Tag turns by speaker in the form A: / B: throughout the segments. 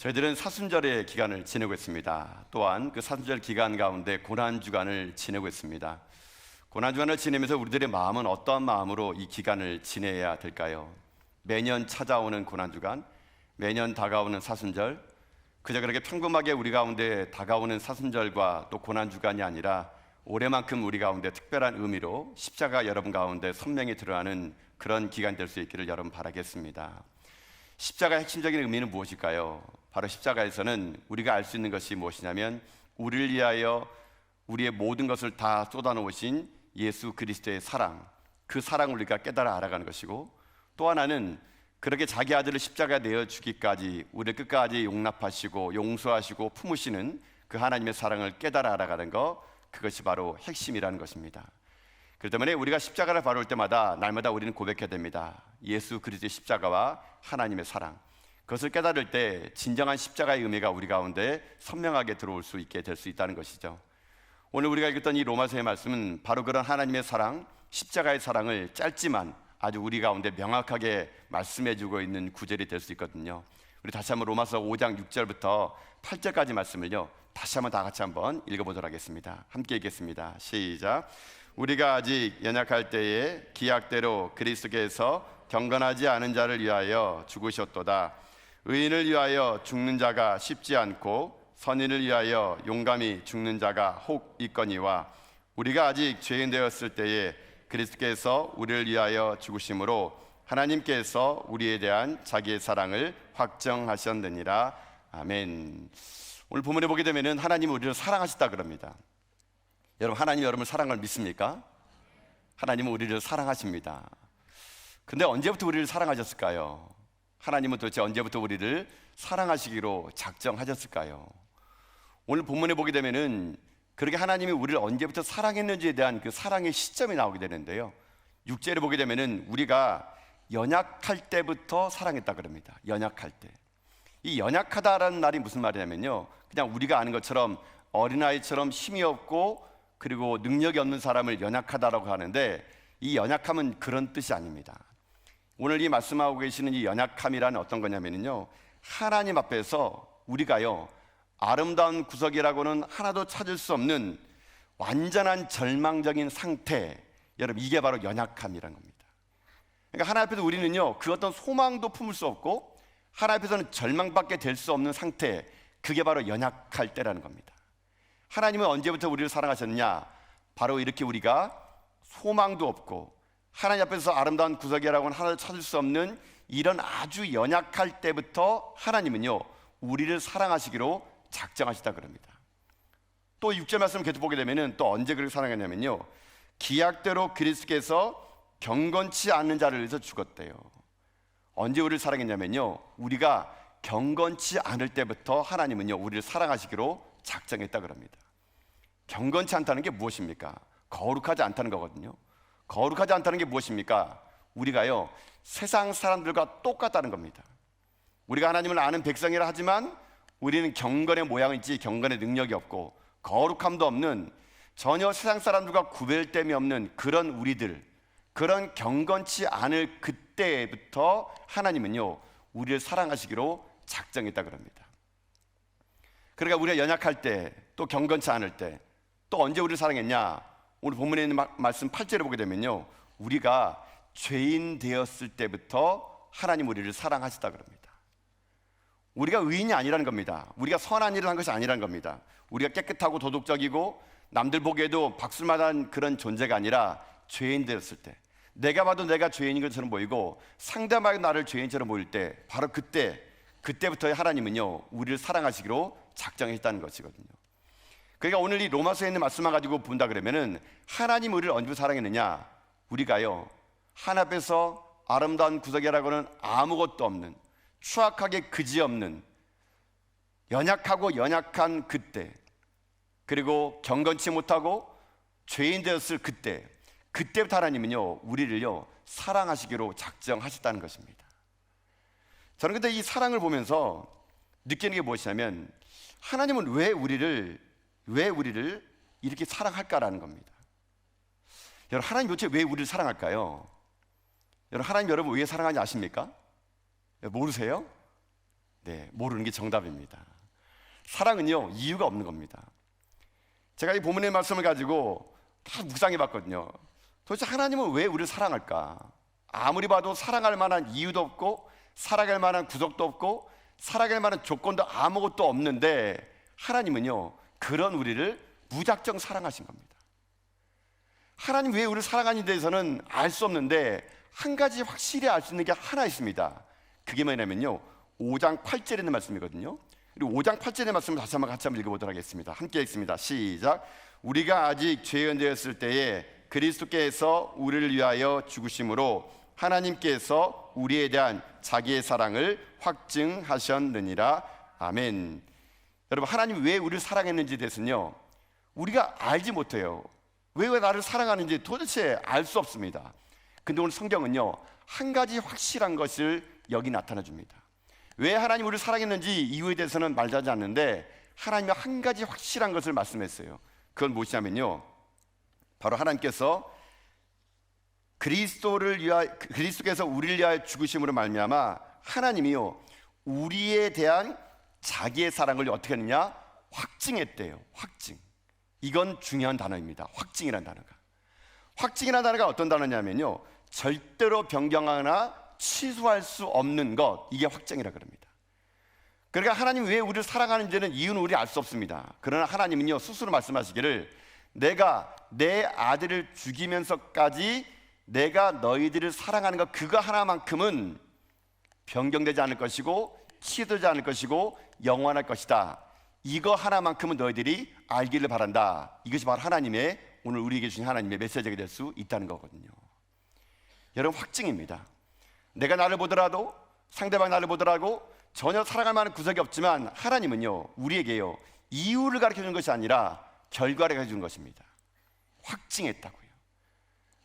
A: 저희들은 사순절의 기간을 지내고 있습니다. 또한 그 사순절 기간 가운데 고난주간을 지내고 있습니다. 고난주간을 지내면서 우리들의 마음은 어떠한 마음으로 이 기간을 지내야 될까요? 매년 찾아오는 고난주간, 매년 다가오는 사순절, 그저 그렇게 평범하게 우리 가운데 다가오는 사순절과 또 고난주간이 아니라 올해만큼 우리 가운데 특별한 의미로 십자가 여러분 가운데 선명히 드러나는 그런 기간 될 수 있기를 여러분 바라겠습니다. 십자가의 핵심적인 의미는 무엇일까요? 바로 십자가에서는 우리가 알 수 있는 것이 무엇이냐면 우리를 위하여 우리의 모든 것을 다 쏟아놓으신 예수 그리스도의 사랑, 그 사랑을 우리가 깨달아 알아가는 것이고, 또 하나는 그렇게 자기 아들을 십자가에 내어주기까지 우리를 끝까지 용납하시고 용서하시고 품으시는 그 하나님의 사랑을 깨달아 알아가는 것, 그것이 바로 핵심이라는 것입니다. 그렇기 때문에 우리가 십자가를 바라볼 때마다 날마다 우리는 고백해야 됩니다. 예수 그리스도의 십자가와 하나님의 사랑, 그것을 깨달을 때 진정한 십자가의 의미가 우리 가운데 선명하게 들어올 수 있게 될 수 있다는 것이죠. 오늘 우리가 읽었던 이 로마서의 말씀은 바로 그런 하나님의 사랑, 십자가의 사랑을 짧지만 아주 우리 가운데 명확하게 말씀해주고 있는 구절이 될 수 있거든요. 우리 다시 한번 로마서 5장 6절부터 8절까지 말씀을요, 다시 한번 다 같이 한번 읽어보도록 하겠습니다. 함께 읽겠습니다. 시작. 우리가 아직 연약할 때에 기약대로 그리스도께서 경건하지 않은 자를 위하여 죽으셨도다. 의인을 위하여 죽는 자가 쉽지 않고 선인을 위하여 용감히 죽는 자가 혹 있거니와, 우리가 아직 죄인 되었을 때에 그리스도께서 우리를 위하여 죽으심으로 하나님께서 우리에 대한 자기의 사랑을 확정하셨느니라. 아멘. 오늘 본문에 보게 되면 하나님은 우리를 사랑하시다 그럽니다. 여러분, 하나님 여러분을 사랑을 믿습니까? 하나님은 우리를 사랑하십니다. 근데 언제부터 우리를 사랑하셨을까요? 하나님은 도대체 언제부터 우리를 사랑하시기로 작정하셨을까요? 오늘 본문에 보게 되면은 그렇게 하나님이 우리를 언제부터 사랑했는지에 대한 그 사랑의 시점이 나오게 되는데요, 6절에 보게 되면은 우리가 연약할 때부터 사랑했다 그럽니다. 연약할 때. 이 연약하다라는 말이 무슨 말이냐면요, 그냥 우리가 아는 것처럼 어린아이처럼 힘이 없고 그리고 능력이 없는 사람을 연약하다라고 하는데, 이 연약함은 그런 뜻이 아닙니다. 오늘 이 말씀하고 계시는 이 연약함이란 어떤 거냐면요, 하나님 앞에서 우리가요 아름다운 구석이라고는 하나도 찾을 수 없는 완전한 절망적인 상태, 여러분, 이게 바로 연약함이라는 겁니다. 그러니까 하나님 앞에서 우리는요 그 어떤 소망도 품을 수 없고 하나님 앞에서는 절망밖에 될 수 없는 상태, 그게 바로 연약할 때라는 겁니다. 하나님은 언제부터 우리를 사랑하셨느냐? 바로 이렇게 우리가 소망도 없고 하나님 앞에서 아름다운 구석이라고는 하나도 찾을 수 없는 이런 아주 연약할 때부터 하나님은요 우리를 사랑하시기로 작정하시다 그럽니다. 또 6절 말씀을 계속 보게 되면은 또 언제 그렇게 사랑했냐면요, 기약대로 그리스도께서 경건치 않는 자를 위해서 죽었대요. 언제 우리를 사랑했냐면요, 우리가 경건치 않을 때부터 하나님은요 우리를 사랑하시기로 작정했다 그럽니다. 경건치 않다는 게 무엇입니까? 거룩하지 않다는 거거든요. 거룩하지 않다는 게 무엇입니까? 우리가요 세상 사람들과 똑같다는 겁니다. 우리가 하나님을 아는 백성이라 하지만 우리는 경건의 모양이 있지 경건의 능력이 없고 거룩함도 없는, 전혀 세상 사람들과 구별됨이 없는 그런 우리들, 그런 경건치 않을 그때부터 하나님은요 우리를 사랑하시기로 작정했다 그럽니다. 그러니까 우리가 연약할 때, 또 경건치 않을 때, 또 언제 우리를 사랑했냐? 오늘 본문에 있는 말씀 8절에 보게 되면요, 우리가 죄인 되었을 때부터 하나님 우리를 사랑하시다 그럽니다. 우리가 의인이 아니라는 겁니다. 우리가 선한 일을 한 것이 아니라는 겁니다. 우리가 깨끗하고 도덕적이고 남들 보기에도 박수마다한 그런 존재가 아니라 죄인 되었을 때, 내가 봐도 내가 죄인인 것처럼 보이고 상대방이 나를 죄인처럼 보일 때, 바로 그때부터 하나님은요 우리를 사랑하시기로 작정했다는 것이거든요. 그러니까 오늘 이 로마서에 있는 말씀만 가지고 본다 그러면은 하나님 우리를 언제부터 사랑했느냐? 우리가요 하나님 앞에서 아름다운 구석이라고는 아무것도 없는, 추악하게 그지없는, 연약한 그때, 그리고 경건치 못하고 죄인 되었을 그때부터 하나님은요 우리를요 사랑하시기로 작정하셨다는 것입니다. 저는 근데 이 사랑을 보면서 느끼는 게 무엇이냐면, 하나님은 왜 우리를 이렇게 사랑할까라는 겁니다. 여러분, 하나님 도대체 왜 우리를 사랑할까요? 여러분, 하나님 여러분 왜 사랑하는지 아십니까? 모르세요? 네, 모르는 게 정답입니다. 사랑은요, 이유가 없는 겁니다. 제가 이 본문의 말씀을 가지고 다 묵상해 봤거든요. 도대체 하나님은 왜 우리를 사랑할까? 아무리 봐도 사랑할 만한 이유도 없고, 사랑할 만한 구속도 없고, 사랑할 만한 조건도 아무것도 없는데, 하나님은요, 그런 우리를 무작정 사랑하신 겁니다. 하나님 왜 우리를 사랑하는지에 대해서는 알 수 없는데, 한 가지 확실히 알 수 있는 게 하나 있습니다. 그게 뭐냐면요, 5장 8절에 있는 말씀이거든요. 그리고 5장 8절의 말씀을 다시 한번 같이 한번 읽어보도록 하겠습니다. 함께 읽습니다. 시작. 우리가 아직 죄인되었을 때에 그리스도께서 우리를 위하여 죽으심으로 하나님께서 우리에 대한 자기의 사랑을 확증하셨느니라. 아멘. 여러분, 하나님 왜 우리를 사랑했는지에 대해서는요, 우리가 알지 못해요. 왜 나를 사랑하는지 도대체 알 수 없습니다. 근데 오늘 성경은요, 한 가지 확실한 것을 여기 나타나 줍니다. 왜 하나님 우리를 사랑했는지 이유에 대해서는 말하지 않는데, 하나님이 한 가지 확실한 것을 말씀했어요. 그건 무엇이냐면요, 바로 하나님께서 그리스도께서 우리를 위하여 죽으심으로 말미암아 하나님이요, 우리에 대한 자기의 사랑을 어떻게 했느냐? 확증했대요. 확증. 이건 중요한 단어입니다. 확증이라는 단어가. 확증이라는 단어가 어떤 단어냐면요, 절대로 변경하거나 취소할 수 없는 것, 이게 확증이라 그럽니다. 그러니까 하나님 왜 우리를 사랑하는지는 이유는 우리 알 수 없습니다. 그러나 하나님은요, 스스로 말씀하시기를 내가 내 아들을 죽이면서까지 내가 너희들을 사랑하는 것, 그거 하나만큼은 변경되지 않을 것이고 취소되지 않을 것이고 영원할 것이다. 이거 하나만큼은 너희들이 알기를 바란다. 이것이 바로 하나님의, 오늘 우리에게 주신 하나님의 메시지가 될 수 있다는 거거든요. 여러분, 확증입니다. 내가 나를 보더라도, 상대방 나를 보더라도 전혀 사랑할 만한 구석이 없지만, 하나님은요, 우리에게요, 이유를 가르쳐 주는 것이 아니라 결과를 가르쳐 주는 것입니다. 확증했다고요.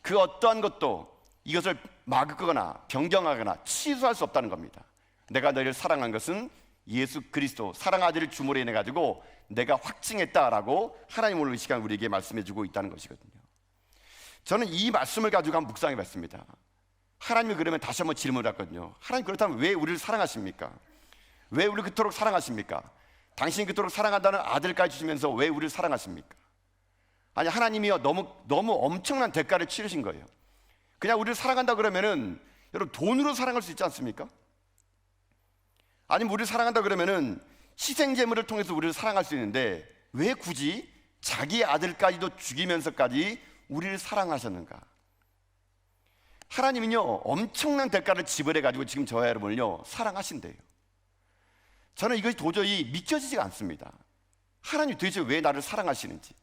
A: 그 어떠한 것도 이것을 막거나 변경하거나 취소할 수 없다는 겁니다. 내가 너희를 사랑한 것은 예수 그리스도 사랑 아들을 주므로 인해 가지고 내가 확증했다라고 하나님 오늘 이 시간 우리에게 말씀해 주고 있다는 것이거든요. 저는 이 말씀을 가지고 한번 묵상해 봤습니다. 하나님이 그러면 다시 한번 질문을 했거든요. 하나님, 그렇다면 왜 우리를 사랑하십니까? 왜 우리를 그토록 사랑하십니까? 당신이 그토록 사랑한다는 아들까지 주시면서 왜 우리를 사랑하십니까? 아니, 하나님이요, 너무 엄청난 대가를 치르신 거예요. 그냥 우리를 사랑한다 그러면은, 여러분, 돈으로 사랑할 수 있지 않습니까? 아니면 우리를 사랑한다 그러면은 희생제물을 통해서 우리를 사랑할 수 있는데, 왜 굳이 자기 아들까지도 죽이면서까지 우리를 사랑하셨는가? 하나님은요, 엄청난 대가를 지불해 가지고 지금 저와 여러분을요, 사랑하신대요. 저는 이것이 도저히 믿겨지지가 않습니다. 하나님 도대체 왜 나를 사랑하시는지,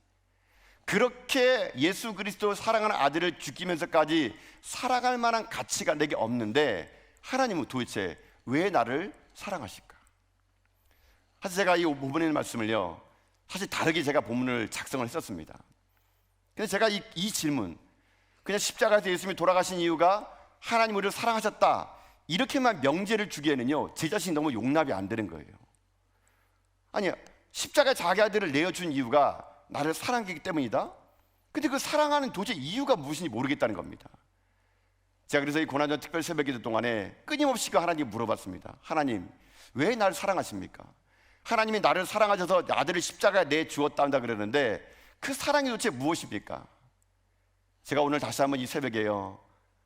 A: 그렇게 예수 그리스도 사랑하는 아들을 죽이면서까지 사랑할 만한 가치가 내게 없는데 하나님은 도대체 왜 나를 사랑하실까? 사실 제가 이 본문에 있는 말씀을요, 사실 다르게 제가 본문을 작성을 했었습니다. 근데 제가 이 질문, 그냥 십자가에서 예수님이 돌아가신 이유가 하나님 우리를 사랑하셨다, 이렇게만 명제를 주기에는요, 제 자신이 너무 용납이 안 되는 거예요. 아니, 십자가에 자기 아들을 내어준 이유가 나를 사랑하기 때문이다? 근데 그 사랑하는 도대체 이유가 무엇인지 모르겠다는 겁니다. 제가 그래서 이 고난전 특별 새벽기도 동안에 끊임없이 그 하나님께 물어봤습니다. 하나님, 왜 나를 사랑하십니까? 하나님이 나를 사랑하셔서 아들을 십자가에 내주었다 한다 그러는데 그 사랑이 도대체 무엇입니까? 제가 오늘 다시 한번 이 새벽에요,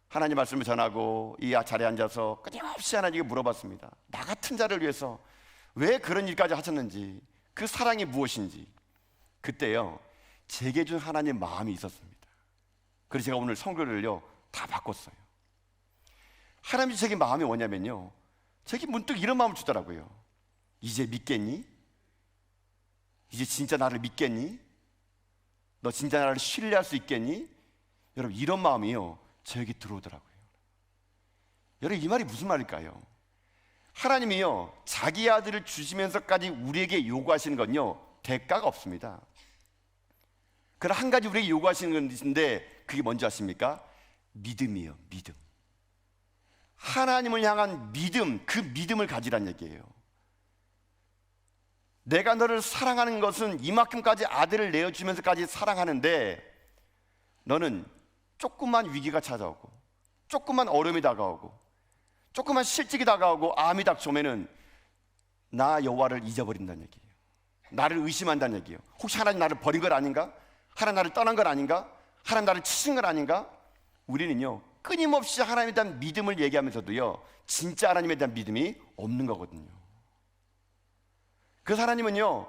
A: 하나님 말씀을 전하고 이 자리에 앉아서 끊임없이 하나님께 물어봤습니다. 나 같은 자를 위해서 왜 그런 일까지 하셨는지, 그 사랑이 무엇인지. 그때요, 제게 준 하나님 마음이 있었습니다. 그래서 제가 오늘 성경을요 다 바꿨어요. 하나님이 제게 마음이 뭐냐면요, 제게 문득 이런 마음을 주더라고요. 이제 믿겠니? 이제 진짜 나를 믿겠니? 너 진짜 나를 신뢰할 수 있겠니? 여러분, 이런 마음이요 저에게 들어오더라고요. 여러분, 이 말이 무슨 말일까요? 하나님이요, 자기 아들을 주시면서까지 우리에게 요구하시는 건요, 대가가 없습니다. 그러나 한 가지 우리에게 요구하시는 것인데, 그게 뭔지 아십니까? 믿음이에요. 믿음. 하나님을 향한 믿음, 그 믿음을 가지란 얘기예요. 내가 너를 사랑하는 것은 이만큼까지 아들을 내어주면서까지 사랑하는데, 너는 조금만 위기가 찾아오고, 조금만 어려움이 다가오고, 조금만 실직이 다가오고, 암이 닥쳐오면은 나 여호와를 잊어버린다는 얘기예요. 나를 의심한다는 얘기예요. 혹시 하나님 나를 버린 건 아닌가? 하나님 나를 떠난 건 아닌가? 하나님 나를 치신 건 아닌가? 우리는요 끊임없이 하나님에 대한 믿음을 얘기하면서도요 진짜 하나님에 대한 믿음이 없는 거거든요. 그 하나님은요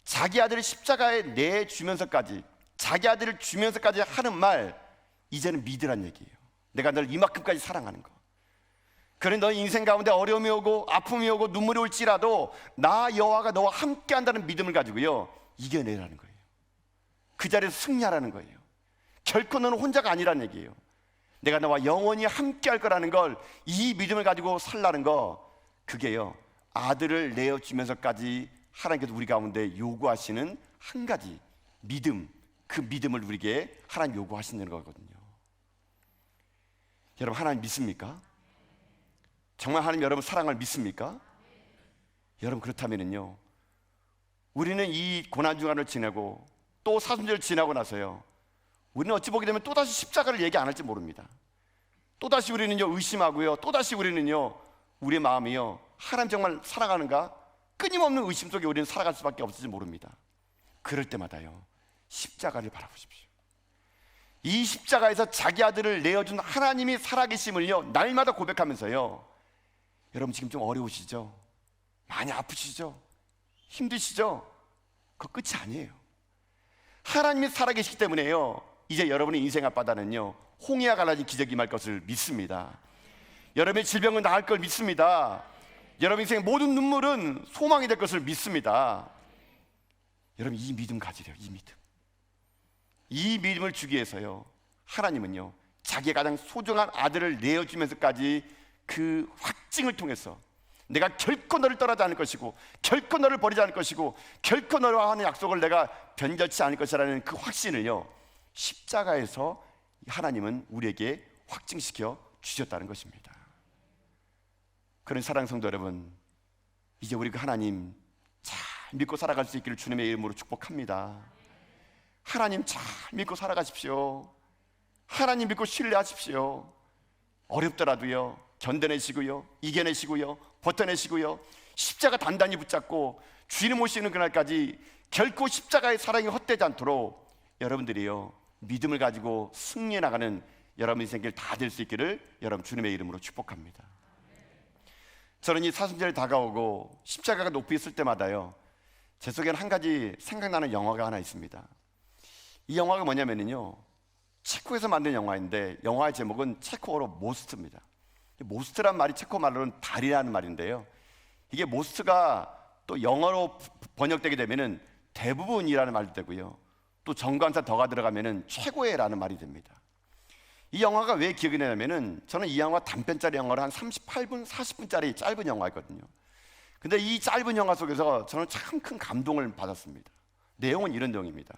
A: 자기 아들을 십자가에 내주면서까지, 자기 아들을 주면서까지 하는 말, 이제는 믿으란 얘기예요. 내가 너를 이만큼까지 사랑하는 거. 그래 너의 인생 가운데 어려움이 오고 아픔이 오고 눈물이 올지라도 나 여호와가 너와 함께 한다는 믿음을 가지고요 이겨내라는 거예요. 그 자리에서 승리하라는 거예요. 결코 너는 혼자가 아니라는 얘기예요. 내가 너와 영원히 함께 할 거라는 걸, 이 믿음을 가지고 살라는 거, 그게요 아들을 내어주면서까지 하나님께서 우리 가운데 요구하시는 한 가지 믿음, 그 믿음을 우리에게 하나님 요구하시는 거거든요. 여러분 하나님 믿습니까? 정말 하나님 여러분 사랑을 믿습니까? 여러분 그렇다면요 우리는 이 고난주간을 지내고 또 사순절을 지나고 나서요 우리는 어찌 보게 되면 또다시 십자가를 얘기 안 할지 모릅니다. 또다시 우리는요 의심하고요, 또다시 우리는요 우리의 마음이요 하나님 정말 사랑하는가? 끊임없는 의심 속에 우리는 살아갈 수밖에 없을지 모릅니다. 그럴 때마다요 십자가를 바라보십시오. 이 십자가에서 자기 아들을 내어준 하나님이 살아계심을요 날마다 고백하면서요, 여러분 지금 좀 어려우시죠? 많이 아프시죠? 힘드시죠? 그거 끝이 아니에요. 하나님이 살아계시기 때문에요 이제 여러분의 인생 앞바다는요 홍해와 갈라진 기적이 임할 것을 믿습니다. 여러분의 질병은 나을 걸 믿습니다. 여러분 인생의 모든 눈물은 소망이 될 것을 믿습니다. 여러분 이 믿음 가지래요. 이 믿음을 주기 위해서요 하나님은요 자기의 가장 소중한 아들을 내어주면서까지 그 확증을 통해서 내가 결코 너를 떠나지 않을 것이고 결코 너를 버리지 않을 것이고 결코 너와 하는 약속을 내가 변절치 않을 것이라는 그 확신을요 십자가에서 하나님은 우리에게 확증시켜 주셨다는 것입니다. 그런 사랑하는 성도 여러분, 이제 우리 그 하나님 잘 믿고 살아갈 수 있기를 주님의 이름으로 축복합니다. 하나님 잘 믿고 살아가십시오. 하나님 믿고 신뢰하십시오. 어렵더라도요 견뎌내시고요, 이겨내시고요, 버텨내시고요, 십자가 단단히 붙잡고 주님 오시는 그날까지 결코 십자가의 사랑이 헛되지 않도록 여러분들이요 믿음을 가지고 승리해 나가는 여러분 인생길 다 될 수 있기를 여러분 주님의 이름으로 축복합니다. 저는 이 사순절이 다가오고 십자가가 높이 있을 때마다요 제 속에는 한 가지 생각나는 영화가 하나 있습니다. 이 영화가 뭐냐면요 체코에서 만든 영화인데 영화의 제목은 체코어로 모스트입니다. 모스트란 말이 체코 말로는 달이라는 말인데요, 이게 모스트가 또 영어로 번역되게 되면은 대부분이라는 말도 되고요, 또 정관사 더가 들어가면은 최고의라는 말이 됩니다. 이 영화가 왜 기억이 나냐면은 저는 이 영화 단편짜리 영화를 한 38분, 40분짜리 짧은 영화였거든요. 근데 이 짧은 영화 속에서 저는 참 큰 감동을 받았습니다. 내용은 이런 내용입니다.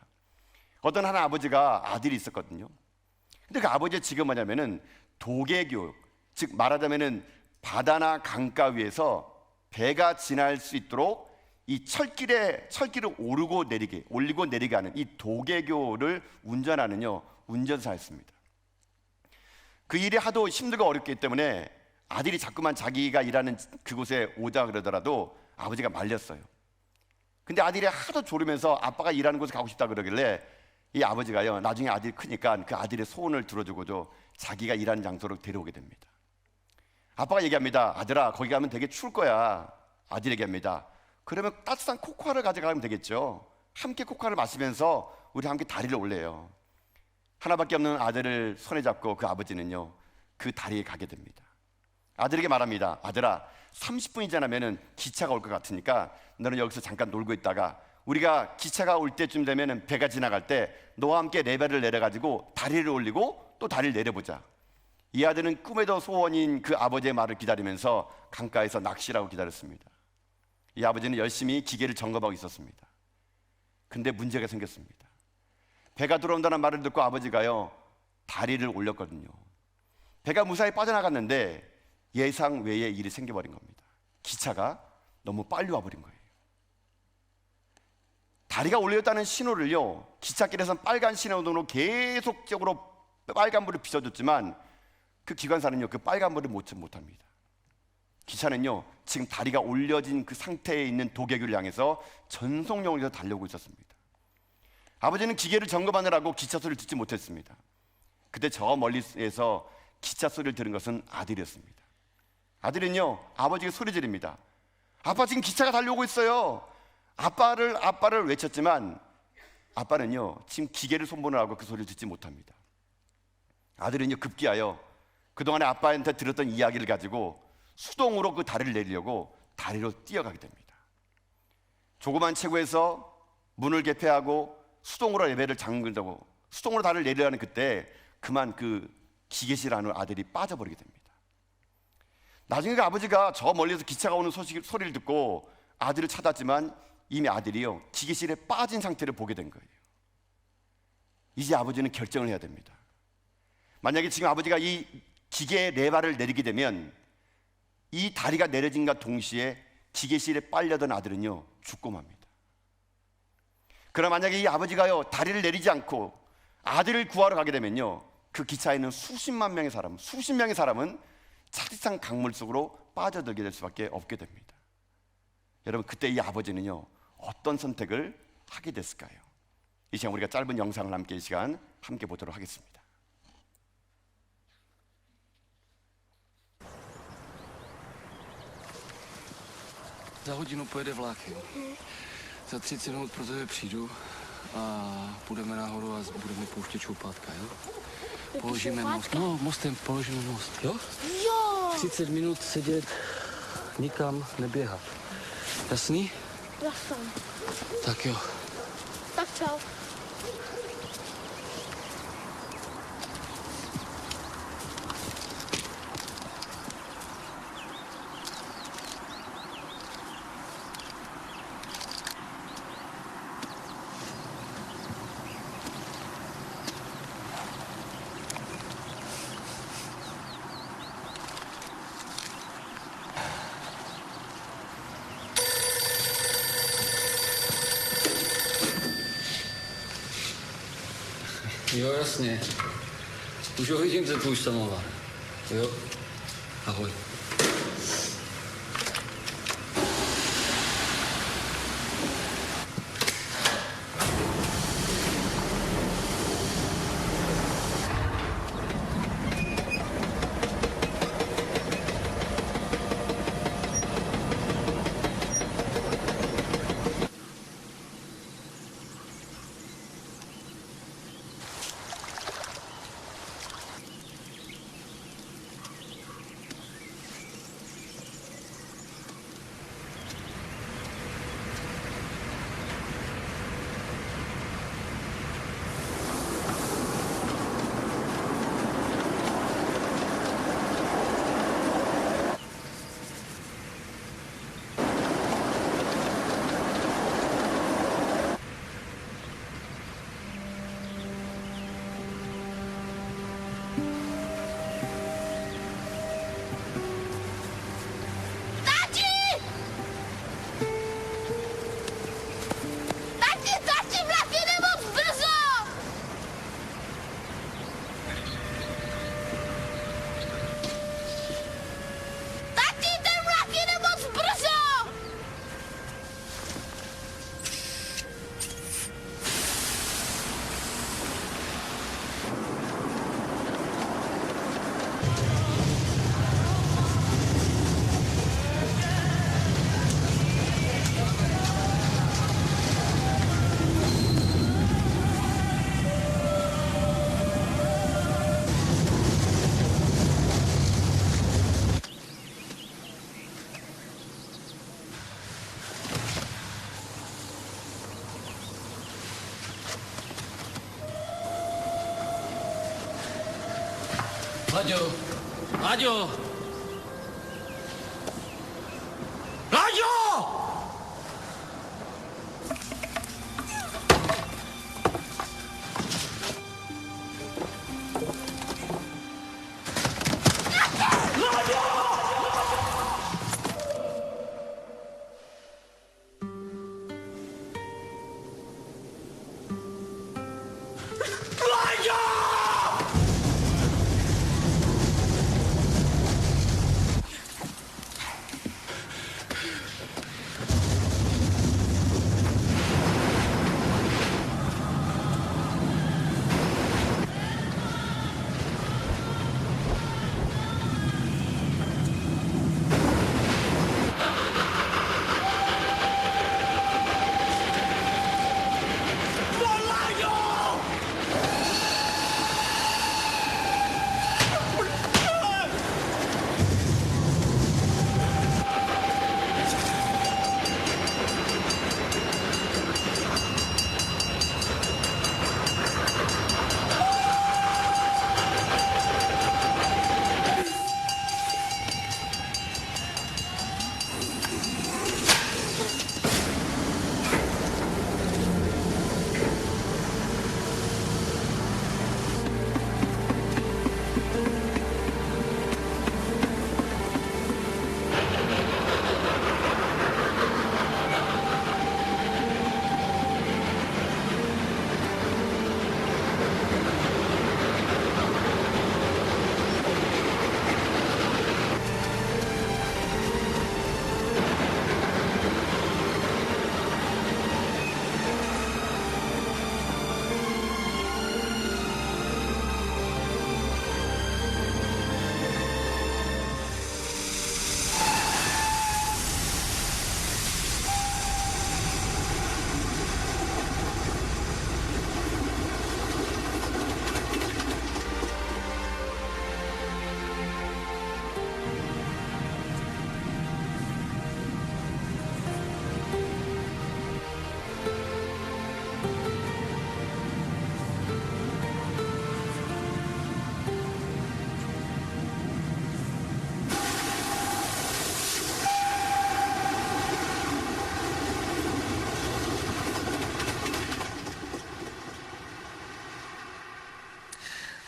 A: 어떤 한 아버지가 아들이 있었거든요. 근데 그 아버지의 직업은 뭐냐면은 도개교육, 즉 말하자면은 바다나 강가 위에서 배가 지날 수 있도록 이 철길을 올리고 내리게 하는 이 도개교를 운전하는요 운전사였습니다. 그 일이 하도 힘들고 어렵기 때문에 아들이 자꾸만 자기가 일하는 그곳에 오자 그러더라도 아버지가 말렸어요. 근데 아들이 하도 졸으면서 아빠가 일하는 곳에 가고 싶다 그러길래 이 아버지가요 나중에 아들이 크니까 그 아들의 소원을 들어주고도 자기가 일하는 장소로 데려오게 됩니다. 아빠가 얘기합니다. 아들아 거기 가면 되게 추울 거야. 아들이 얘기합니다. 그러면 따뜻한 코코아를 가져가면 되겠죠. 함께 코코아를 마시면서 우리 함께 다리를 올려요. 하나밖에 없는 아들을 손에 잡고 그 아버지는요 그 다리에 가게 됩니다. 아들에게 말합니다. 아들아 30분이 지나면 기차가 올 것 같으니까 너는 여기서 잠깐 놀고 있다가 우리가 기차가 올 때쯤 되면 배가 지나갈 때 너와 함께 레벨을 내려가지고 다리를 올리고 또 다리를 내려보자. 이 아들은 꿈에도 소원인 그 아버지의 말을 기다리면서 강가에서 낚시를 하고 기다렸습니다. 이 아버지는 열심히 기계를 점검하고 있었습니다. 근데 문제가 생겼습니다. 배가 들어온다는 말을 듣고 아버지가요 다리를 올렸거든요. 배가 무사히 빠져나갔는데 예상 외의 일이 생겨버린 겁니다. 기차가 너무 빨리 와버린 거예요. 다리가 올렸다는 신호를요 기찻길에서는 빨간 신호등으로 계속적으로 빨간불을 비춰줬지만 그 기관사는요 그 빨간불을 못합니다. 기차는요 지금 다리가 올려진 그 상태에 있는 도객을 향해서 전속력으로 달려오고 있었습니다. 아버지는 기계를 점검하느라고 기차 소리를 듣지 못했습니다. 그때 저 멀리에서 기차 소리를 들은 것은 아들이었습니다. 아들은요 아버지가 소리 지릅니다. 아빠, 지금 기차가 달려오고 있어요. 아빠를 외쳤지만 아빠는요 지금 기계를 손보느라고 그 소리를 듣지 못합니다. 아들은요 급기야요 그동안에 아빠한테 들었던 이야기를 가지고 수동으로 그 다리를 내리려고 다리로 뛰어가게 됩니다. 조그만 체구에서 문을 개폐하고 수동으로 레벨을 잠근다고 수동으로 다리를 내리라는 그때 그만 그 기계실하는 아들이 빠져버리게 됩니다. 나중에 그 아버지가 저 멀리서 기차가 오는 소리를 듣고 아들을 찾았지만 이미 아들이요 기계실에 빠진 상태를 보게 된 거예요. 이제 아버지는 결정을 해야 됩니다. 만약에 지금 아버지가 이 기계의 레바를 내리게 되면 이 다리가 내려진과 동시에 기계실에 빨려든 아들은요 죽고 맙니다. 그럼 만약에 이 아버지가요 다리를 내리지 않고 아들을 구하러 가게 되면요 그 기차에 있는 수십 명의 사람은 차디찬 강물 속으로 빠져들게 될 수밖에 없게 됩니다. 여러분, 그때 이 아버지는요 어떤 선택을 하게 됐을까요? 이 시간 우리가 짧은 영상을 함께 이 시간 함께 보도록 하겠습니다.
B: Za hodinu pojede vlak, jo. Za 30 minut pro tebe přijdu a půjdeme nahoru a budeme pouštět šoupátka, jo. Položíme most. No, mostem položíme most, jo?
C: Jo!
B: 30 minut sedět, nikam neběhat. Jasný?
C: Jasný.
B: Tak jo.
C: Tak čau.
B: Jo, jasně. Už ho vidím, ten tvůj samovar. Jo? Ahoj. Láďo! Láďo! Láďo!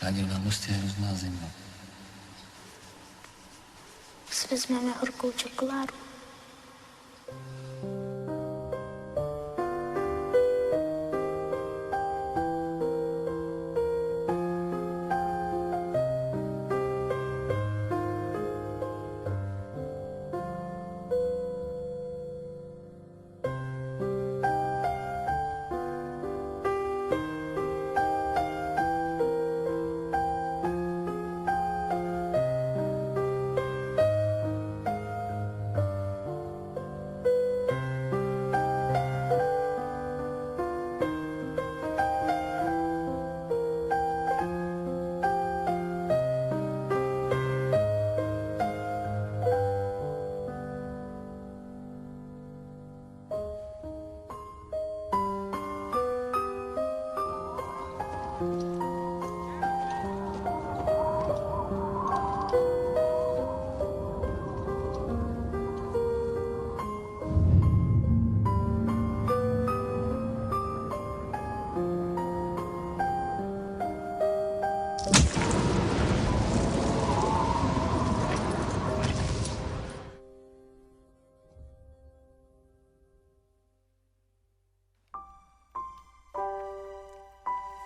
B: Tady na mostě je hrozná zima.
C: Si vezmeme horkou čokoládu.